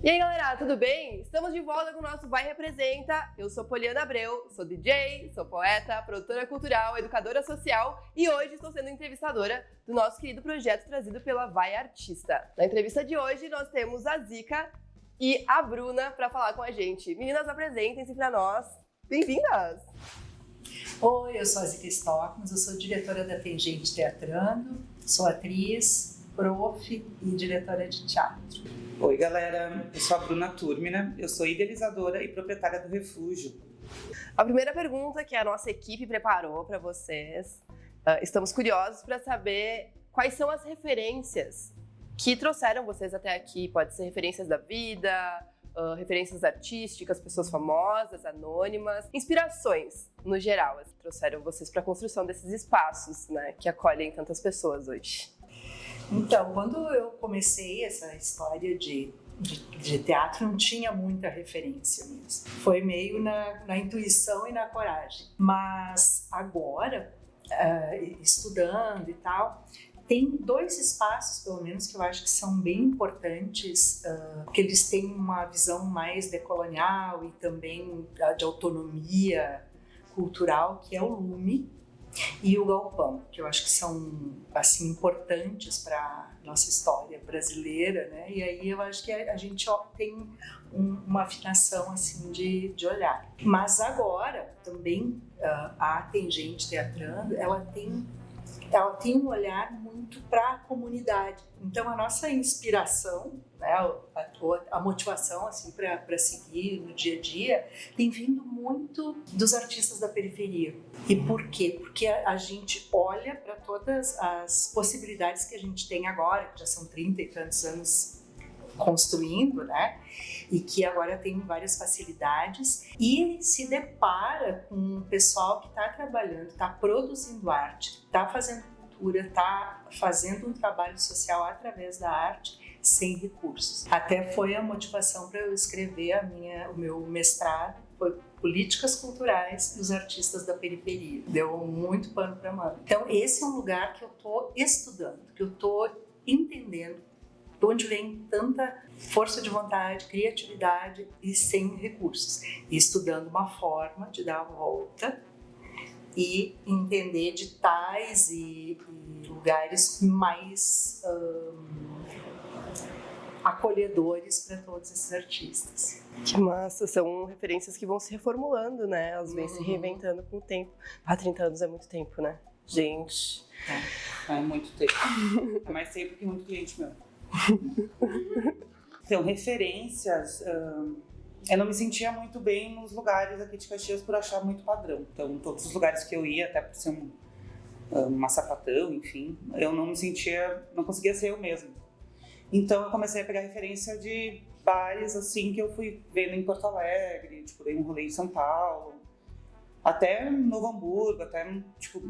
E aí galera, tudo bem? Estamos de volta com o nosso Vai Representa. Eu sou Poliana Abreu, sou DJ, sou poeta, produtora cultural, educadora social e hoje estou sendo entrevistadora do nosso querido projeto trazido pela Vai Artista. Na entrevista de hoje nós temos a Zica e a Bruna para falar com a gente. Meninas, apresentem-se para nós. Bem-vindas! Oi, eu sou a Zica Stockman, eu sou diretora da Tem Gente Teatrando, sou atriz, prof e diretora de teatro. Oi galera, eu sou a Bruna Turmina, eu sou idealizadora e proprietária do Refúgio. A primeira pergunta que a nossa equipe preparou para vocês, estamos curiosos para saber quais são as referências que trouxeram vocês até aqui. Pode ser referências da vida, referências artísticas, pessoas famosas, anônimas, inspirações no geral, que trouxeram vocês para a construção desses espaços, né, que acolhem tantas pessoas hoje. Então, quando eu comecei essa história de teatro, não tinha muita referência mesmo. Foi meio na intuição e na coragem. Mas agora, estudando e tal, tem dois espaços, pelo menos, que eu acho que são bem importantes, porque eles têm uma visão mais decolonial e também de autonomia cultural, que é o Lume e o Galpão, que eu acho que são assim importantes para a nossa história brasileira, né? E aí eu acho que a gente tem uma afinação assim de olhar. Mas agora também a Tem Gente Teatrando, ela tem um olhar muito para a comunidade. Então a nossa inspiração, né, a motivação assim para seguir no dia a dia tem vindo muito dos artistas da periferia. E por quê? Porque a gente olha para todas as possibilidades que a gente tem agora, que já são 30 e tantos anos construindo, né? E que agora tem várias facilidades, e se depara com um pessoal que está trabalhando, está produzindo arte, está fazendo cultura, está fazendo um trabalho social através da arte, sem recursos. Até foi a motivação para eu escrever o meu mestrado, foi Políticas Culturais dos Artistas da Periferia. Deu muito pano para manga. Então esse é um lugar que eu estou estudando, que eu estou entendendo de onde vem tanta força de vontade, criatividade e sem recursos. E estudando uma forma de dar a volta e entender editais e lugares mais acolhedores para todos esses artistas. Que massa, são referências que vão se reformulando, né? Elas vêm se reinventando com o tempo. 30 anos é muito tempo, né? Gente. É muito tempo. É mais tempo que muito cliente meu. Então, referências, eu não me sentia muito bem nos lugares aqui de Caxias por achar muito padrão. Então, todos os lugares que eu ia, até por ser uma sapatão, enfim, eu não me sentia, não conseguia ser eu mesma. Então, eu comecei a pegar referência de bares, assim, que eu fui vendo em Porto Alegre, tipo, dei um rolê em São Paulo, até Novo Hamburgo, até, tipo,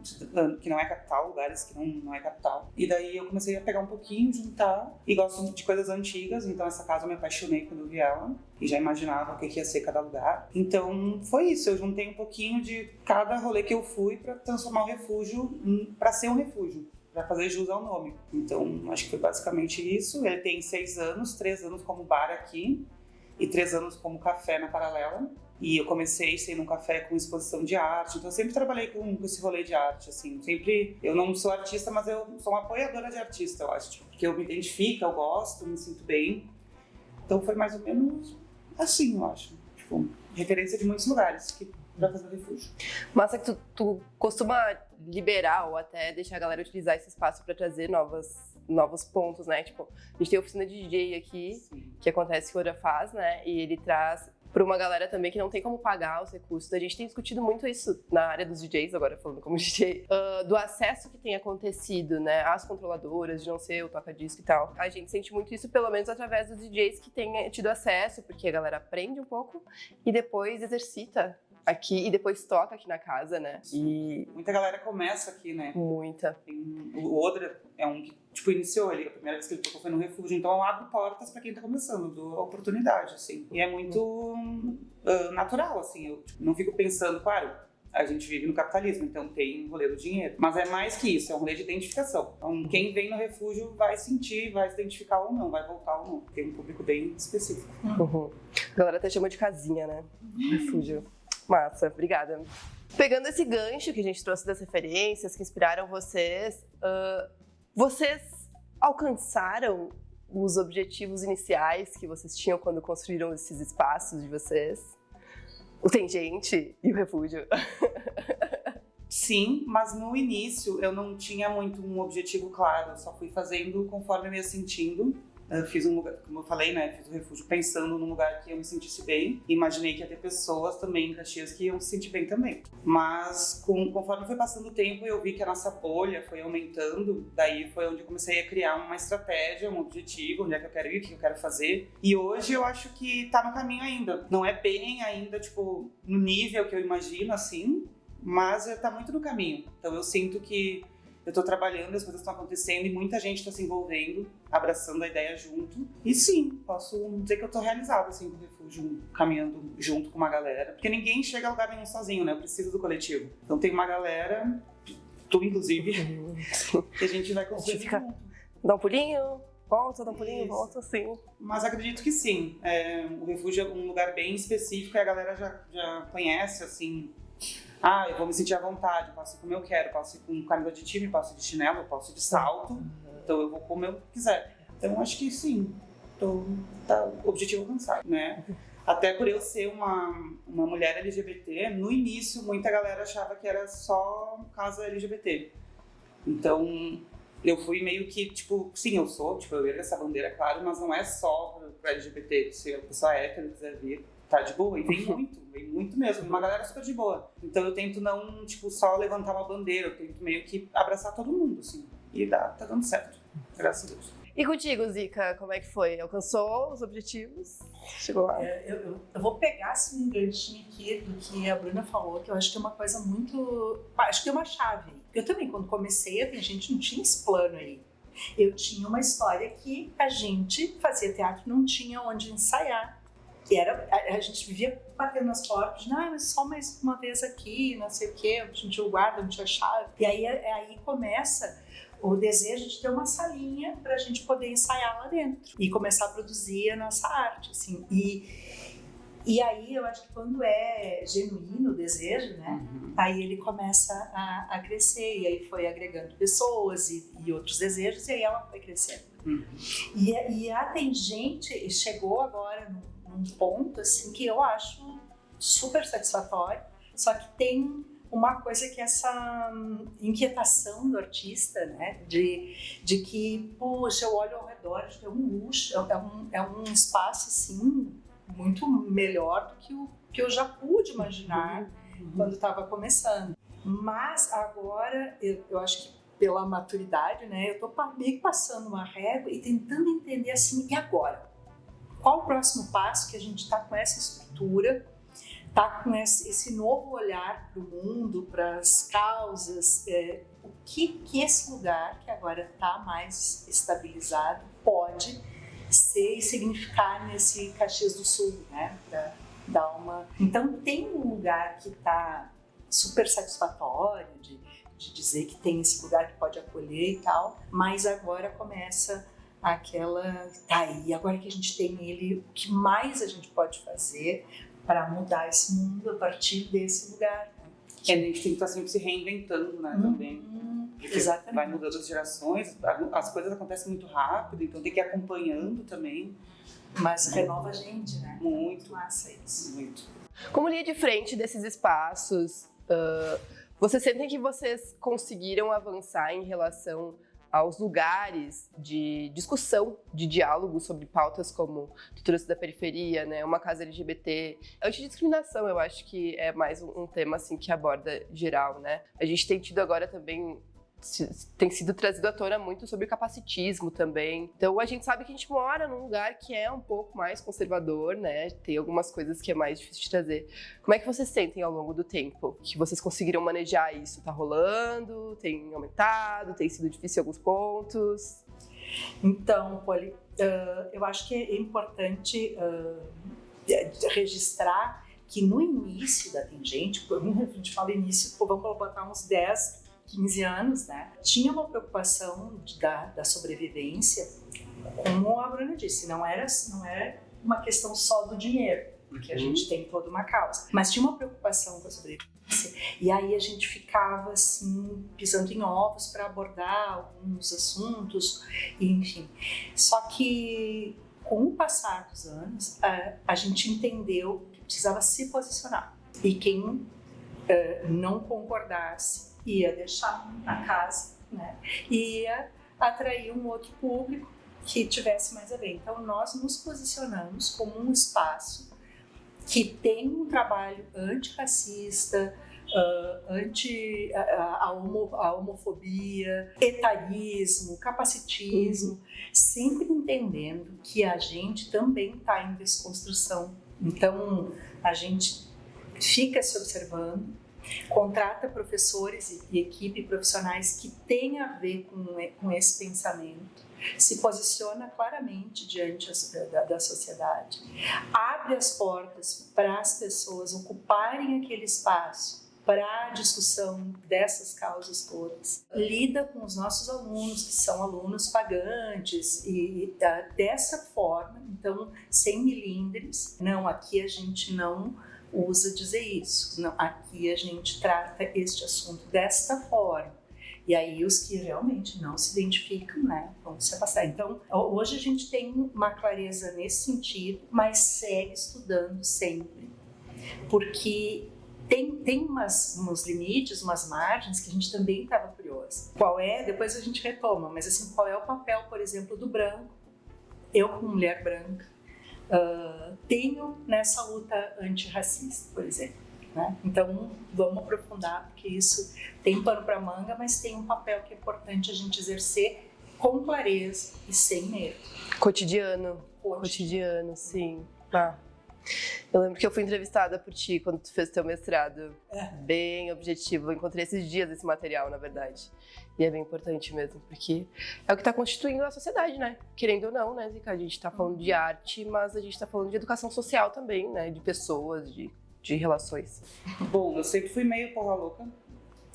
que não é capital, lugares que não é capital. E daí eu comecei a pegar um pouquinho, juntar, e gosto de coisas antigas, então essa casa eu me apaixonei quando eu vi ela, e já imaginava o que ia ser cada lugar. Então foi isso, eu juntei um pouquinho de cada rolê que eu fui para transformar o refúgio, para ser um refúgio, para fazer jus ao nome. Então acho que foi basicamente isso. Ele tem 6 anos, 3 anos como bar aqui, e 3 anos como café na Paralela. E eu comecei sendo um café com exposição de arte, então eu sempre trabalhei com esse rolê de arte, assim. Sempre, eu não sou artista, mas eu sou uma apoiadora de artista, eu acho, tipo, porque eu me identifico, eu gosto, me sinto bem. Então foi mais ou menos assim, eu acho. Tipo, referência de muitos lugares para fazer o refúgio. Massa que tu costuma liberar ou até deixar a galera utilizar esse espaço para trazer novos pontos, né? Tipo, a gente tem a oficina de DJ aqui, sim, que acontece que o Ora faz, né? E ele traz para uma galera também que não tem como pagar os recursos. A gente tem discutido muito isso na área dos DJs, agora falando como DJ, do acesso que tem acontecido, né, às controladoras, de não ser o toca-disco e tal. A gente sente muito isso, pelo menos através dos DJs que têm tido acesso, porque a galera aprende um pouco e depois exercita aqui e depois toca aqui na casa, né? E muita galera começa aqui, né? Muita. O Odra é um que, tipo, iniciou ele, a primeira vez que ele tocou foi no refúgio, então eu abro portas pra quem tá começando, dou oportunidade, assim. E é muito natural, assim, eu tipo, não fico pensando, claro, a gente vive no capitalismo, então tem um rolê do dinheiro. Mas é mais que isso, é um rolê de identificação. Então, quem vem no refúgio vai sentir, vai se identificar ou não, vai voltar ou não. Tem um público bem específico. Uhum. A galera até chama de casinha, né? Refúgio. Massa, obrigada. Pegando esse gancho que a gente trouxe das referências que inspiraram vocês, vocês alcançaram os objetivos iniciais que vocês tinham quando construíram esses espaços de vocês? O Tem Gente e o Refúgio. Sim, mas no início eu não tinha muito um objetivo claro, eu só fui fazendo conforme eu ia sentindo. Eu fiz um lugar, como eu falei, né, fiz o refúgio pensando num lugar que eu me sentisse bem. Imaginei que ia ter pessoas também em Caxias que iam se sentir bem também. Mas conforme foi passando o tempo, eu vi que a nossa bolha foi aumentando. Daí foi onde eu comecei a criar uma estratégia, um objetivo, onde é que eu quero ir, o que eu quero fazer. E hoje eu acho que tá no caminho ainda. Não é bem ainda, tipo, no nível que eu imagino, assim, mas tá muito no caminho. Então eu sinto que eu tô trabalhando, as coisas estão acontecendo e muita gente tá se envolvendo, abraçando a ideia junto. E sim, posso dizer que eu tô realizada, assim, com o refúgio, caminhando junto com uma galera. Porque ninguém chega a lugar nenhum sozinho, né? Eu preciso do coletivo. Então tem uma galera, tu inclusive, que a gente vai construir junto. Dá um pulinho, volta, dá um pulinho, volta, assim. Mas acredito que sim. O refúgio é um lugar bem específico e a galera já conhece, assim. Eu vou me sentir à vontade, posso ir como eu quero, posso ir com camisa de time, posso ir de chinelo, posso ir de salto, então eu vou como eu quiser. Então acho que sim, tá o objetivo alcançado, né? Até por eu ser uma mulher LGBT, no início muita galera achava que era só casa LGBT. Então eu fui meio que, tipo, sim, eu sou, tipo, eu ergo essa bandeira, claro, mas não é só para LGBT, se a pessoa hétero quiser vir, tá de boa, e vem muito mesmo, uma galera super de boa. Então eu tento não, tipo, só levantar uma bandeira, eu tento meio que abraçar todo mundo, assim, e tá dando certo, graças a Deus. E contigo, Zica, como é que foi? Alcançou os objetivos? Chegou lá? Eu vou pegar assim, um ganchinho aqui do que a Bruna falou, que eu acho que é uma coisa muito... Acho que é uma chave. Eu também, quando comecei, a gente não tinha esse plano aí. Eu tinha uma história que a gente fazia teatro, não tinha onde ensaiar. Que era, a gente vivia batendo nas portas, mas só mais uma vez aqui, não sei o quê, não tinha o guarda, não tinha chave. E aí começa o desejo de ter uma salinha para a gente poder ensaiar lá dentro e começar a produzir a nossa arte, assim. E aí eu acho que quando é genuíno o desejo, né, aí ele começa a crescer, e aí foi agregando pessoas e outros desejos, e aí ela foi crescendo. E Tem Gente chegou agora num ponto assim que eu acho super satisfatório, só que tem uma coisa que é essa inquietação do artista, né, de que, poxa, eu olho ao redor, é um luxo, é um espaço assim muito melhor do que o que eu já pude imaginar quando estava começando. Mas agora eu acho que pela maturidade, né, eu tô meio que passando uma régua e tentando entender assim, e agora? Qual o próximo passo que a gente está com essa estrutura, está com esse novo olhar para o mundo, para as causas, o que esse lugar que agora está mais estabilizado pode ser e significar nesse Caxias do Sul, né? Para dar uma... Então tem um lugar que está super satisfatório de dizer que tem esse lugar que pode acolher e tal, mas agora começa aquela, e agora que a gente tem ele, o que mais a gente pode fazer para mudar esse mundo a partir desse lugar? Né? A gente tem que estar sempre se reinventando, né, também. Exatamente. Vai mudando as gerações, as coisas acontecem muito rápido, então tem que ir acompanhando também. Mas renova a gente, né? Muito. Massa isso. Muito. Como linha de frente desses espaços, vocês sentem que vocês conseguiram avançar em relação aos lugares de discussão, de diálogo sobre pautas como tu trouxe da periferia, né, uma casa LGBT, antidiscriminação, eu acho que é mais um tema assim que aborda geral, né? A gente tem tido agora também tem sido trazido à tona muito sobre capacitismo também. Então a gente sabe que a gente mora num lugar que é um pouco mais conservador, né? Tem algumas coisas que é mais difícil de trazer. Como é que vocês sentem ao longo do tempo? Que vocês conseguiram manejar isso? Tá rolando? Tem aumentado? Tem sido difícil em alguns pontos? Então, Poli, eu acho que é importante registrar que no início da Tangente, a gente fala início, vamos botar uns 10, 15 anos, né? Tinha uma preocupação da sobrevivência, como a Bruna disse, não era uma questão só do dinheiro, porque a gente tem toda uma causa, mas tinha uma preocupação com a sobrevivência, e aí a gente ficava assim, pisando em ovos para abordar alguns assuntos, enfim. Só que com o passar dos anos, a gente entendeu que precisava se posicionar, e quem não concordasse ia deixar na casa, né? Ia atrair um outro público que tivesse mais a ver. Então nós nos posicionamos como um espaço que tem um trabalho antirracista, anti a homofobia, etarismo, capacitismo, sempre entendendo que a gente também está em desconstrução. Então a gente fica se observando, contrata professores e equipe profissionais que têm a ver com esse pensamento, se posiciona claramente diante da sociedade, abre as portas para as pessoas ocuparem aquele espaço para a discussão dessas causas todas, lida com os nossos alunos, que são alunos pagantes, e dessa forma, então, sem milindres. Não, aqui a gente não usa dizer isso, não, aqui a gente trata este assunto desta forma. E aí os que realmente não se identificam, né, vão se afastar. Então, hoje a gente tem uma clareza nesse sentido, mas segue estudando sempre, porque tem uns limites, umas margens que a gente também estava curiosa. Qual é? Depois a gente retoma, mas assim, qual é o papel, por exemplo, do branco? Eu, como mulher branca, tenho nessa luta antirracista, por exemplo, né? Então vamos aprofundar, porque isso tem pano para manga, mas tem um papel que é importante a gente exercer com clareza e sem medo. Cotidiano, sim. Eu lembro que eu fui entrevistada por ti quando tu fez teu mestrado. Bem objetivo. Eu encontrei esses dias esse material, na verdade. E é bem importante mesmo, porque é o que está constituindo a sociedade, né? Querendo ou não, né, Zica? A gente está falando de arte, mas a gente está falando de educação social também, né? De pessoas, de relações. Bom, eu sempre fui meio porra louca.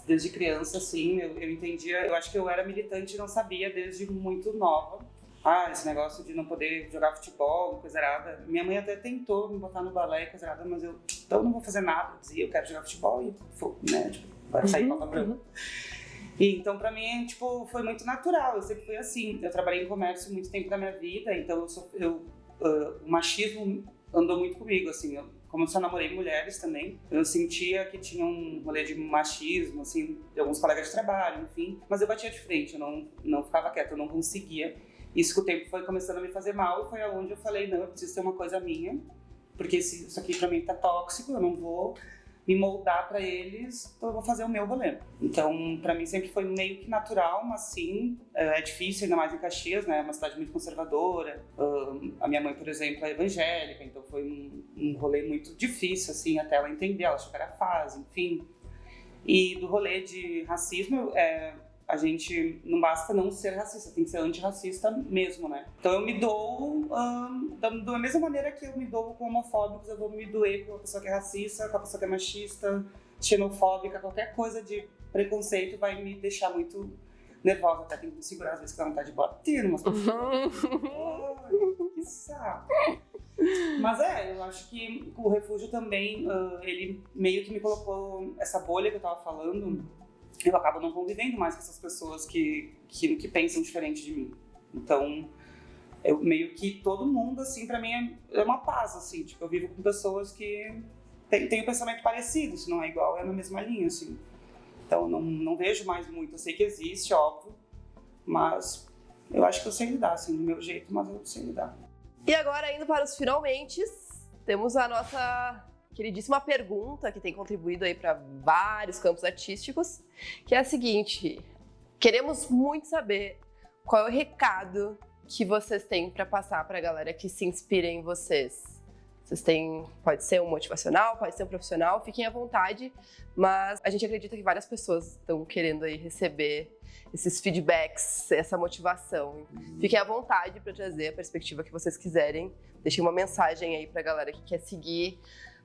Desde criança, assim, eu entendia... Eu acho que eu era militante e não sabia desde muito nova. Esse negócio de não poder jogar futebol, coisa errada. Minha mãe até tentou me botar no balé, coisa errada, mas então não vou fazer nada. Eu dizia, eu quero jogar futebol e, né, tipo, vai sair pauta branca. E então, pra mim, tipo, foi muito natural. Eu sempre fui assim. Eu trabalhei em comércio muito tempo da minha vida, então o machismo andou muito comigo, assim. Como eu só namorei mulheres também, eu sentia que tinha um rolê de machismo, assim, de alguns colegas de trabalho, enfim. Mas eu batia de frente, eu não ficava quieta, eu não conseguia. Isso com o tempo foi começando a me fazer mal, e foi aonde eu falei, não, eu preciso ter uma coisa minha, porque isso aqui pra mim tá tóxico, eu não vou me moldar pra eles, então eu vou fazer o meu rolê. Então, pra mim sempre foi meio que natural, mas sim, é difícil, ainda mais em Caxias, né, é uma cidade muito conservadora. A minha mãe, por exemplo, é evangélica, então foi um rolê muito difícil, assim, até ela entender, ela achou que era fase, enfim. E do rolê de racismo, a gente não basta não ser racista, tem que ser antirracista mesmo, né? Então eu me dou da mesma maneira que eu me dou com homofóbicos, eu vou me doer com a pessoa que é racista, com a pessoa que é machista, xenofóbica, qualquer coisa de preconceito vai me deixar muito nervosa, até tenho que me segurar às vezes que dá vontade de bater umas pessoas. Que saco! Mas eu acho que o refúgio também, ele meio que me colocou essa bolha que eu tava falando. Eu acabo não convivendo mais com essas pessoas que pensam diferente de mim. Então, eu meio que todo mundo, assim, pra mim é uma paz, assim. Tipo, eu vivo com pessoas que têm um pensamento parecido, se não é igual, é na mesma linha, assim. Então, não vejo mais muito. Eu sei que existe, óbvio, mas eu acho que eu sei lidar, assim, do meu jeito, mas eu sei lidar. E agora, indo para os finalmente, temos a nossa queridíssima pergunta que tem contribuído aí para vários campos artísticos, que é a seguinte: queremos muito saber qual é o recado que vocês têm para passar para a galera que se inspira em vocês. Vocês têm, pode ser um motivacional, pode ser um profissional, fiquem à vontade, mas a gente acredita que várias pessoas estão querendo aí receber esses feedbacks, essa motivação. Fiquem à vontade para trazer a perspectiva que vocês quiserem. Deixem uma mensagem aí para a galera que quer seguir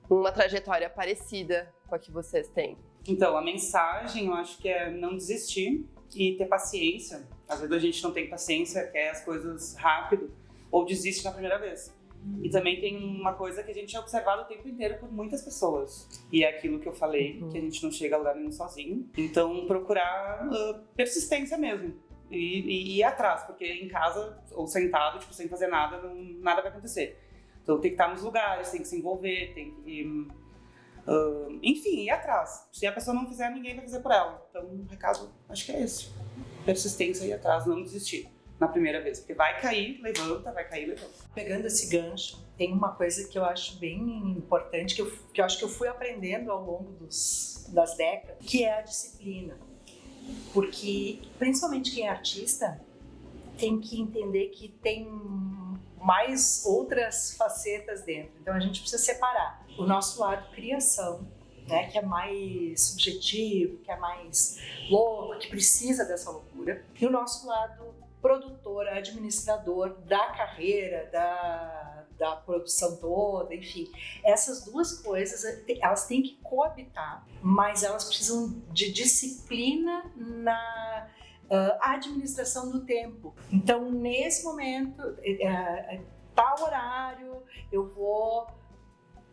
uma trajetória parecida com a que vocês têm? Então, a mensagem eu acho que é não desistir e ter paciência. Às vezes a gente não tem paciência, quer as coisas rápido ou desiste na primeira vez. E também tem uma coisa que a gente é observado o tempo inteiro por muitas pessoas. E é aquilo que eu falei, que a gente não chega a lugar nenhum sozinho. Então, procurar persistência mesmo. E ir atrás, porque em casa, ou sentado, tipo, sem fazer nada, nada vai acontecer. Então, tem que estar nos lugares, tem que se envolver, tem que... enfim, ir atrás. Se a pessoa não fizer, ninguém vai fazer por ela. Então, o recado, acho que é esse. Persistência, ir atrás, não desistir na primeira vez. Porque vai cair, levanta, vai cair, levanta. Pegando esse gancho, tem uma coisa que eu acho bem importante, que eu acho que eu fui aprendendo ao longo das décadas, que é a disciplina. Porque, principalmente quem é artista, tem que entender que tem mais outras facetas dentro. Então, a gente precisa separar o nosso lado criação, né, que é mais subjetivo, que é mais louco, que precisa dessa loucura, e o nosso lado produtor, administrador da carreira, da produção toda, enfim. Essas duas coisas, elas têm que coabitar, mas elas precisam de disciplina na administração do tempo. Então, nesse momento, tal horário, eu vou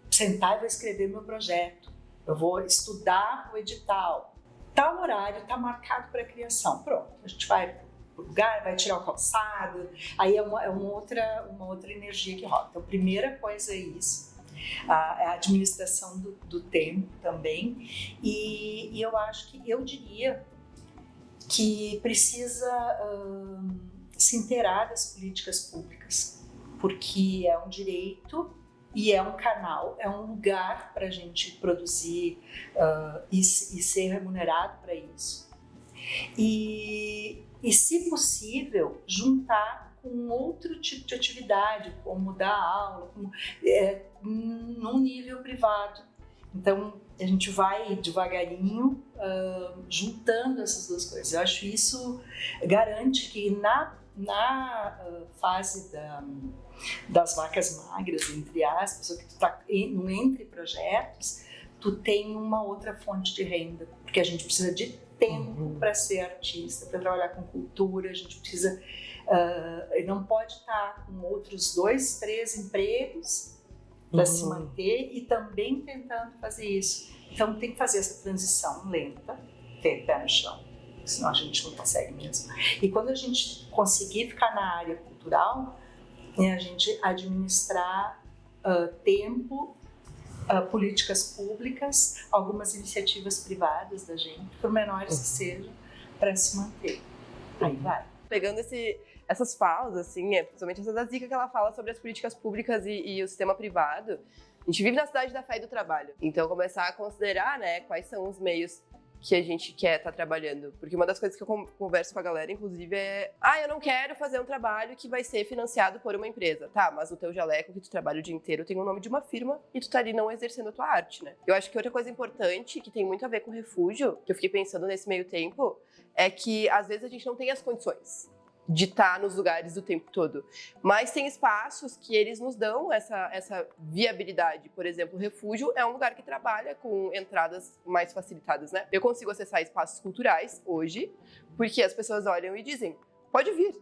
sentar e vou escrever meu projeto, eu vou estudar o edital. Tal horário está marcado para a criação. Pronto, a gente vai lugar, vai tirar o calçado, aí é uma outra energia que rola. Então, a primeira coisa é isso, a administração do tempo também, e eu diria que precisa se inteirar das políticas públicas, porque é um direito e é um canal, é um lugar para a gente produzir e ser remunerado para isso. E, se possível, juntar com outro tipo de atividade, como dar aula, num nível privado. Então, a gente vai devagarinho juntando essas duas coisas. Eu acho isso garante que na fase das vacas magras, entre aspas, que tu está entre projetos, tu tem uma outra fonte de renda, porque a gente precisa de tempo para ser artista, para trabalhar com cultura, a gente precisa, não pode estar com outros 2, 3 empregos para se manter e também tentando fazer isso. Então tem que fazer essa transição lenta, ter pé no chão, senão a gente não consegue mesmo. E quando a gente conseguir ficar na área cultural, a gente administrar tempo, políticas públicas, algumas iniciativas privadas da gente, por menores que sejam, para se manter. Aí vai. Pegando essas falas, assim, principalmente essa da Zica que ela fala sobre as políticas públicas e o sistema privado, a gente vive na cidade da fé e do trabalho. Então, começar a considerar, né, quais são os meios que a gente quer estar trabalhando. Porque uma das coisas que eu converso com a galera, inclusive, é eu não quero fazer um trabalho que vai ser financiado por uma empresa. Tá, mas o teu jaleco que tu trabalha o dia inteiro tem o nome de uma firma e tu tá ali não exercendo a tua arte, né? Eu acho que outra coisa importante, que tem muito a ver com refúgio, que eu fiquei pensando nesse meio tempo, é que às vezes a gente não tem as condições de estar nos lugares o tempo todo. Mas tem espaços que eles nos dão essa viabilidade. Por exemplo, o refúgio é um lugar que trabalha com entradas mais facilitadas, né? Eu consigo acessar espaços culturais hoje, porque as pessoas olham e dizem, pode vir,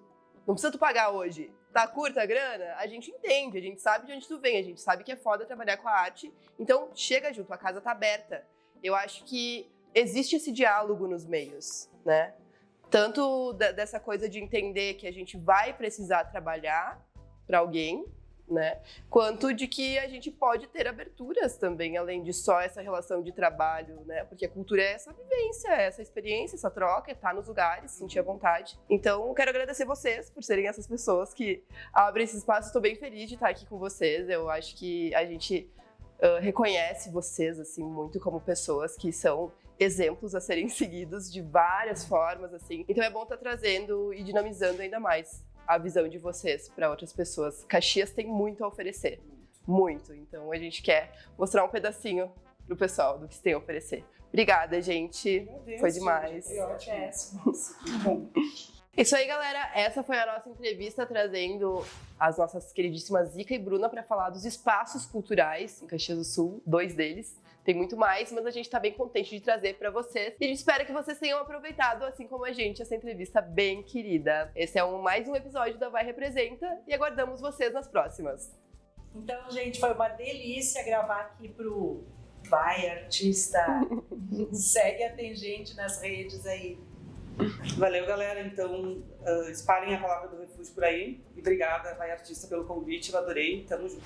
não precisa tu pagar hoje. Tá curta a grana? A gente entende, a gente sabe de onde tu vem, a gente sabe que é foda trabalhar com a arte, então chega junto, a casa tá aberta. Eu acho que existe esse diálogo nos meios, né? Tanto dessa coisa de entender que a gente vai precisar trabalhar para alguém, né? Quanto de que a gente pode ter aberturas também, além de só essa relação de trabalho, né? Porque a cultura é essa vivência, é essa experiência, essa troca, é estar nos lugares, sentir a vontade. Então, quero agradecer vocês por serem essas pessoas que abrem esse espaço. Estou bem feliz de estar aqui com vocês. Eu acho que a gente reconhece vocês, assim, muito como pessoas que são exemplos a serem seguidos de várias formas, assim. Então é bom estar trazendo e dinamizando ainda mais a visão de vocês para outras pessoas. Caxias tem muito a oferecer, muito. Então a gente quer mostrar um pedacinho pro pessoal do que tem a oferecer. Obrigada, gente. Foi demais. Foi ótimo. Isso aí, galera. Essa foi a nossa entrevista trazendo as nossas queridíssimas Zica e Bruna para falar dos espaços culturais em Caxias do Sul, 2 deles. Tem muito mais, mas a gente tá bem contente de trazer para vocês. E a gente espera que vocês tenham aproveitado, assim como a gente, essa entrevista bem querida. Esse é mais um episódio da Vai Representa e aguardamos vocês nas próximas. Então, gente, foi uma delícia gravar aqui pro Vai Artista. Segue a Tangente nas redes aí. Valeu, galera. Então, espalhem a palavra do refúgio por aí. E obrigada, Vai Artista, pelo convite. Eu adorei. Tamo junto.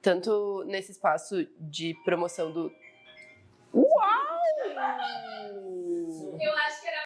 Tanto nesse espaço de promoção do... Uau! Eu acho que era